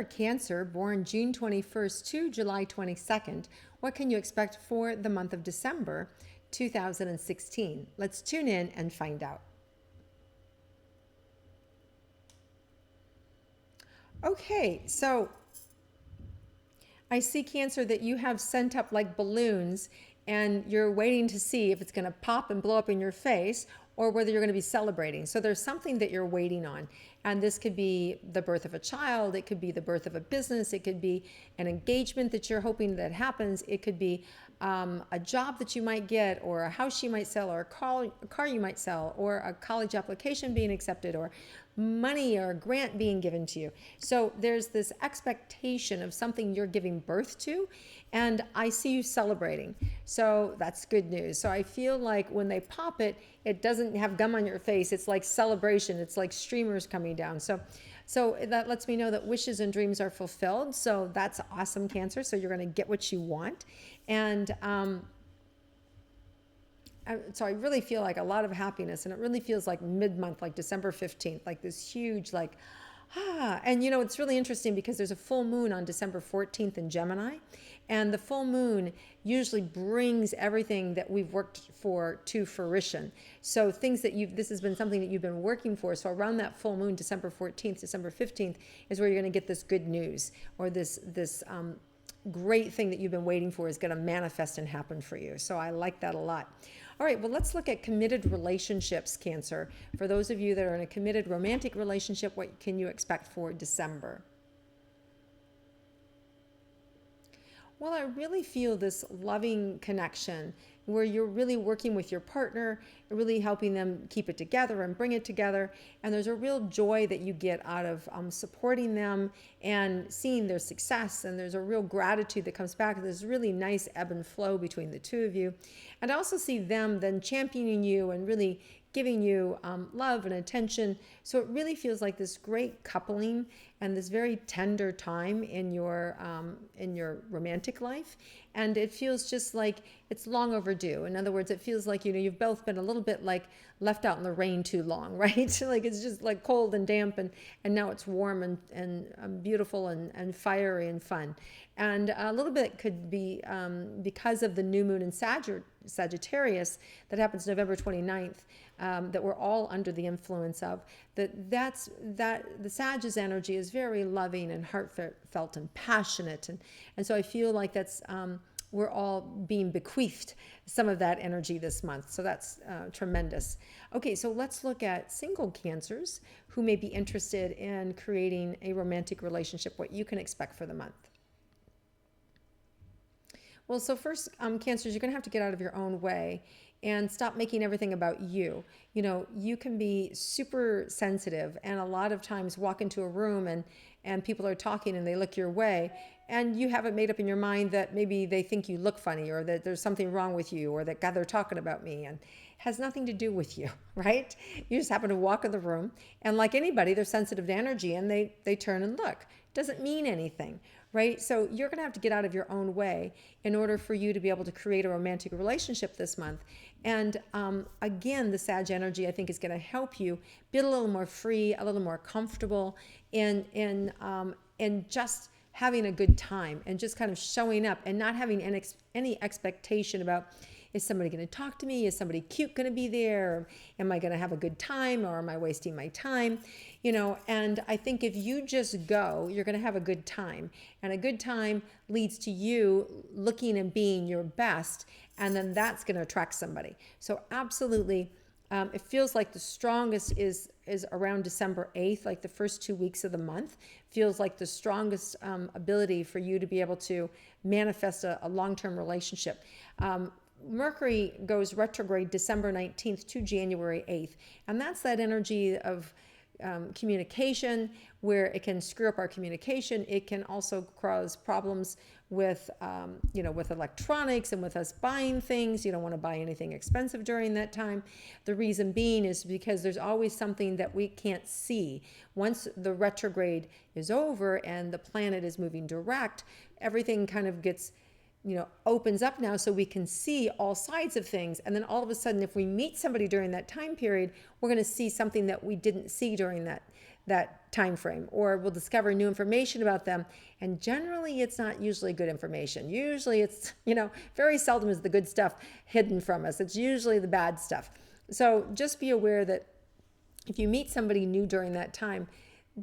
a Cancer born June 21st to July 22nd, what can you expect for the month of December 2016? Let's tune in and find out. Okay, so I see, Cancer, that you have sent up like balloons and you're waiting to see if it's going to pop and blow up in your face or whether you're going to be celebrating. So there's something that you're waiting on. And this could be the birth of a child. It could be the birth of a business. It could be an engagement that you're hoping that happens. It could be a job that you might get, or a house you might sell, or a car you might sell, or a college application being accepted, or money or a grant being given to you. So there's this expectation of something you're giving birth to, and I see you celebrating. So that's good news. So I feel like when they pop it, it doesn't have gum on your face. It's like celebration. It's like streamers coming down. So that lets me know that wishes and dreams are fulfilled. So that's awesome, Cancer. So you're going to get what you want. And so I really feel like a lot of happiness, and it really feels like mid-month, like December 15th, like this huge, like, and you know, it's really interesting because there's a full moon on December 14th in Gemini, and the full moon usually brings everything that we've worked for to fruition. So things that this has been something that you've been working for. So around that full moon, December 14th, December 15th is where you're going to get this good news, or this great thing that you've been waiting for is going to manifest and happen for you. So I like that a lot. All right, well, let's look at committed relationships, Cancer. For those of you that are in a committed romantic relationship, what can you expect for December? Well, I really feel this loving connection where you're really working with your partner, really helping them keep it together and bring it together. And there's a real joy that you get out of supporting them and seeing their success. And there's a real gratitude that comes back. There's really nice ebb and flow between the two of you. And I also see them then championing you and really giving you love and attention. So it really feels like this great coupling and this very tender time in your romantic life. And it feels just like it's long overdue. In other words, it feels like, you know, you've both been a little bit like left out in the rain too long, right? Like it's just like cold and damp, and now it's warm and beautiful and fiery and fun. And a little bit could be because of the new moon in Sagittarius that happens November 29th, that we're all under the influence of, that the Sag's energy is very loving and heartfelt and passionate. And so I feel like that's, we're all being bequeathed some of that energy this month. So that's tremendous. Okay, so let's look at single Cancers who may be interested in creating a romantic relationship, what you can expect for the month. Well, so first, Cancers, you're going to have to get out of your own way and stop making everything about you. You know, you can be super sensitive and a lot of times walk into a room and people are talking and they look your way and you have it made up in your mind that maybe they think you look funny or that there's something wrong with you or that, God, they're talking about me, and has nothing to do with you, right? You just happen to walk in the room and like anybody, they're sensitive to energy and they turn and look. Doesn't mean anything, right? So you're going to have to get out of your own way in order for you to be able to create a romantic relationship this month. And again, the Sag energy, I think, is going to help you be a little more free, a little more comfortable in just having a good time and just kind of showing up and not having any expectation about, is somebody going to talk to me? Is somebody cute going to be there? Am I going to have a good time, or am I wasting my time? You know, and I think if you just go, you're going to have a good time, and a good time leads to you looking and being your best, and then that's going to attract somebody. So absolutely, it feels like the strongest is around December 8th, like the first 2 weeks of the month, feels like the strongest ability for you to be able to manifest a long-term relationship. Mercury goes retrograde December 19th to January 8th. And that's that energy of communication, where it can screw up our communication. It can also cause problems with, with electronics and with us buying things. You don't want to buy anything expensive during that time. The reason being is because there's always something that we can't see. Once the retrograde is over and the planet is moving direct, everything kind of gets opens up now so we can see all sides of things. And then all of a sudden, if we meet somebody during that time period, we're going to see something that we didn't see during that time frame, or we'll discover new information about them. And generally, it's not usually good information. Usually it's, very seldom is the good stuff hidden from us. It's usually the bad stuff. So just be aware that if you meet somebody new during that time,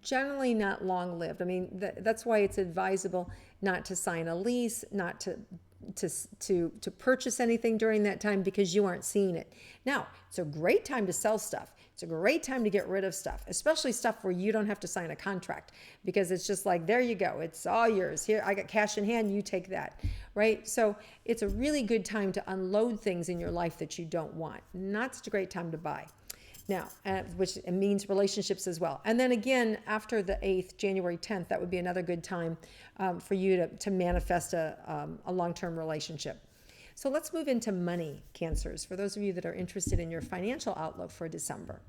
generally not long lived. I mean, that's why it's advisable not to sign a lease, not to purchase anything during that time, because you aren't seeing it. Now, it's a great time to sell stuff. It's a great time to get rid of stuff, especially stuff where you don't have to sign a contract, because it's just like, there you go. It's all yours. Here, I got cash in hand. You take that, right? So it's a really good time to unload things in your life that you don't want. Not such a great time to buy. Now, which means relationships as well. And then again, after the 8th, January 10th, that would be another good time for you to manifest a long-term relationship. So let's move into money, Cancers, for those of you that are interested in your financial outlook for December.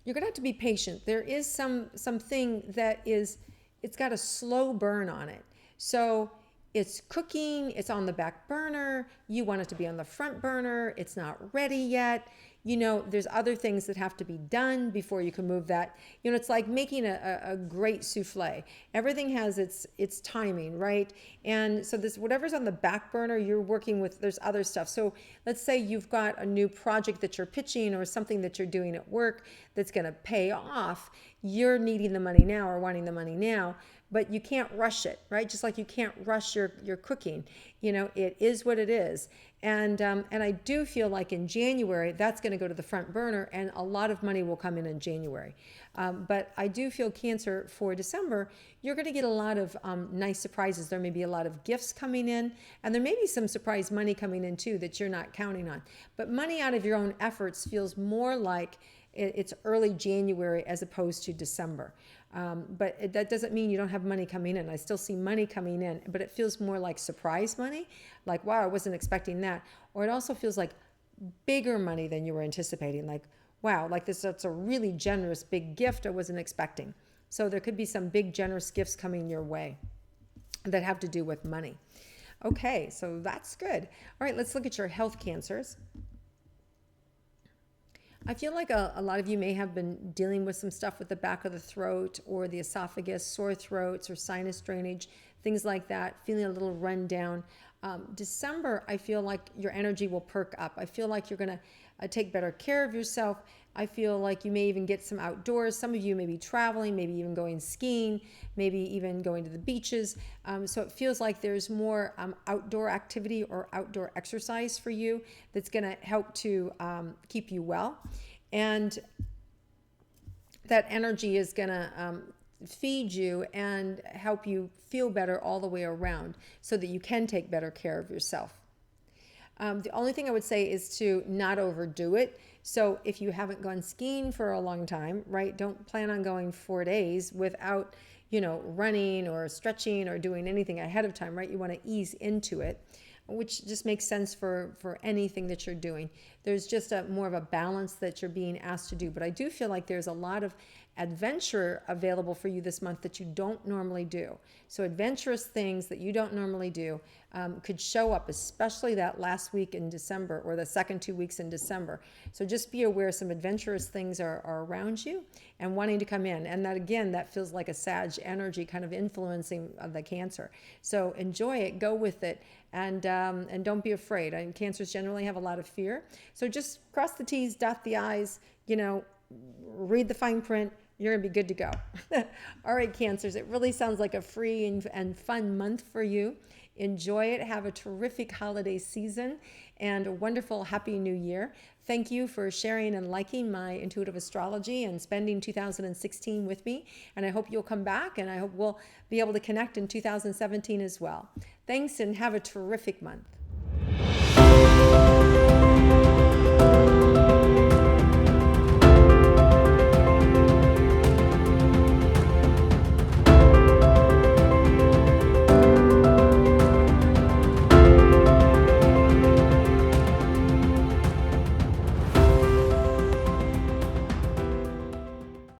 You're going to have to be patient. There is something that it's got a slow burn on it. So it's cooking, it's on the back burner, you want it to be on the front burner, it's not ready yet. There's other things that have to be done before you can move that. It's like making a great souffle. Everything has its timing, right? And so this, whatever's on the back burner, you're working with, there's other stuff. So let's say you've got a new project that you're pitching or something that you're doing at work that's going to pay off. You're needing the money now or wanting the money now, but you can't rush it, right? Just like you can't rush your cooking. It is what it is. And I do feel like in January, that's going to go to the front burner, and a lot of money will come in January. But I do feel, Cancer, for December, you're going to get a lot of nice surprises. There may be a lot of gifts coming in, and there may be some surprise money coming in too that you're not counting on. But money out of your own efforts feels more like it's early January as opposed to December. But that doesn't mean you don't have money coming in. I still see money coming in, but it feels more like surprise money, like, wow, I wasn't expecting that. Or it also feels like bigger money than you were anticipating, like, wow, like that's a really generous big gift I wasn't expecting. So there could be some big generous gifts coming your way that have to do with money. Okay, so that's good. All right, let's look at your health, Cancers. I feel like a lot of you may have been dealing with some stuff with the back of the throat or the esophagus, sore throats or sinus drainage, things like that, feeling a little run down. December, I feel like your energy will perk up. I feel like you're going to take better care of yourself. I feel like you may even get some outdoors. Some of you may be traveling, maybe even going skiing, maybe even going to the beaches. So it feels like there's more outdoor activity or outdoor exercise for you that's going to help to keep you well. And that energy is going to feed you and help you feel better all the way around so that you can take better care of yourself. The only thing I would say is to not overdo it. So if you haven't gone skiing for a long time, right, don't plan on going 4 days without, running or stretching or doing anything ahead of time, right? You want to ease into it, which just makes sense for anything that you're doing. There's just more of a balance that you're being asked to do. But I do feel like there's a lot of adventure available for you this month that you don't normally do. So adventurous things that you don't normally do could show up, especially that last week in December or the second 2 weeks in December. So just be aware some adventurous things are around you and wanting to come in. And that, again, that feels like a Sag energy kind of influencing the Cancer. So enjoy it, go with it, and don't be afraid. Cancers generally have a lot of fear. So just cross the T's, dot the I's, read the fine print. You're going to be good to go. All right, Cancers, it really sounds like a free and fun month for you. Enjoy it. Have a terrific holiday season and a wonderful Happy New Year. Thank you for sharing and liking my intuitive astrology and spending 2016 with me. And I hope you'll come back, and I hope we'll be able to connect in 2017 as well. Thanks, and have a terrific month.